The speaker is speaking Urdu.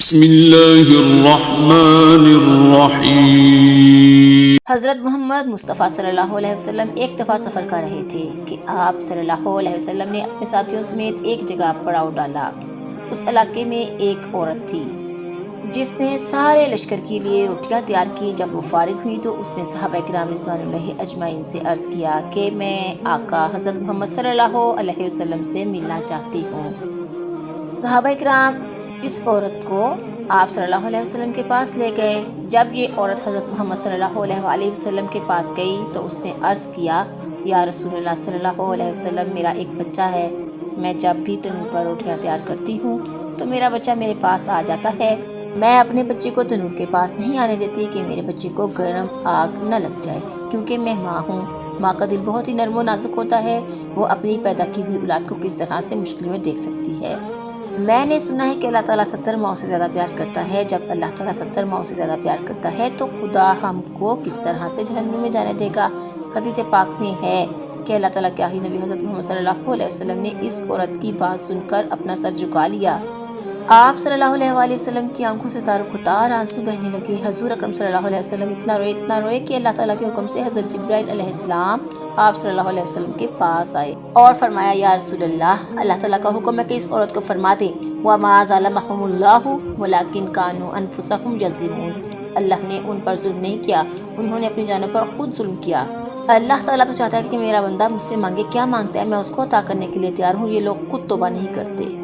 بسم اللہ الرحمن الرحیم۔ حضرت محمد مصطفیٰ صلی اللہ علیہ وسلم ایک دفعہ سفر کر رہے تھے کہ آپ صلی اللہ علیہ وسلم نے اپنے ساتھیوں سمیت ایک جگہ پڑاؤ ڈالا۔ اس علاقے میں ایک عورت تھی جس نے سارے لشکر کے لیے روٹیاں تیار کی۔ جب وہ فارغ ہوئی تو اس نے صحابہ کرام رضوان اللہ اجمعین سے عرض کیا کہ میں آقا حضرت محمد صلی اللہ علیہ وسلم سے ملنا چاہتی ہوں۔ صحابہ کرام اس عورت کو آپ صلی اللہ علیہ وسلم کے پاس لے گئے۔ جب یہ عورت حضرت محمد صلی اللہ علیہ وسلم کے پاس گئی تو اس نے عرض کیا، یا رسول اللہ صلی اللہ علیہ وسلم، میرا ایک بچہ ہے۔ میں جب بھی تنور پر روٹیاں تیار کرتی ہوں تو میرا بچہ میرے پاس آ جاتا ہے۔ میں اپنے بچے کو تنور کے پاس نہیں آنے دیتی کہ میرے بچے کو گرم آگ نہ لگ جائے، کیونکہ میں ماں ہوں۔ ماں کا دل بہت ہی نرم و نازک ہوتا ہے، وہ اپنی پیدا کی ہوئی اولاد کو کس طرح سے مشکل میں دیکھ سکتی ہے۔ میں نے سنا ہے کہ اللہ تعالیٰ 70 ماؤں سے زیادہ پیار کرتا ہے۔ جب اللہ تعالیٰ 70 ماؤں سے زیادہ پیار کرتا ہے تو خدا ہم کو کس طرح سے جہنم میں جانے دے گا؟ حدیث پاک میں ہے کہ اللہ تعالیٰ کے آخری نبی حضرت محمد صلی اللہ علیہ وسلم نے اس عورت کی بات سن کر اپنا سر جھکا لیا۔ آپ صلی اللہ علیہ وسلم کی آنکھوں سے زاروں قطار آنسو بہنے لگے۔ حضور اکرم صلی اللہ علیہ وسلم اتنا روئے کہ اللہ تعالیٰ کے حکم سے حضرت جبرائیل علیہ السلام آپ صلی اللہ علیہ وسلم کے پاس آئے اور فرمایا، یا رسول اللہ تعالیٰ کا حکم ہے کہ اس عورت کو فرما دیں، وَمَا ظَلَمَهُمُ اللَّهُ وَلَٰكِنْ كَانُوا أَنفُسَهُمْ يَظْلِمُونَ۔ اللہ نے ان پر ظلم نہیں کیا، انہوں نے اپنی جانوں پر خود ظلم کیا۔ اللہ تعالیٰ تو چاہتا ہے کہ میرا بندہ مجھ سے مانگے، کیا مانگتا ہے میں اس کو عطا کرنے کے لیے تیار ہوں۔ یہ لوگ خود توبہ نہیں کرتے۔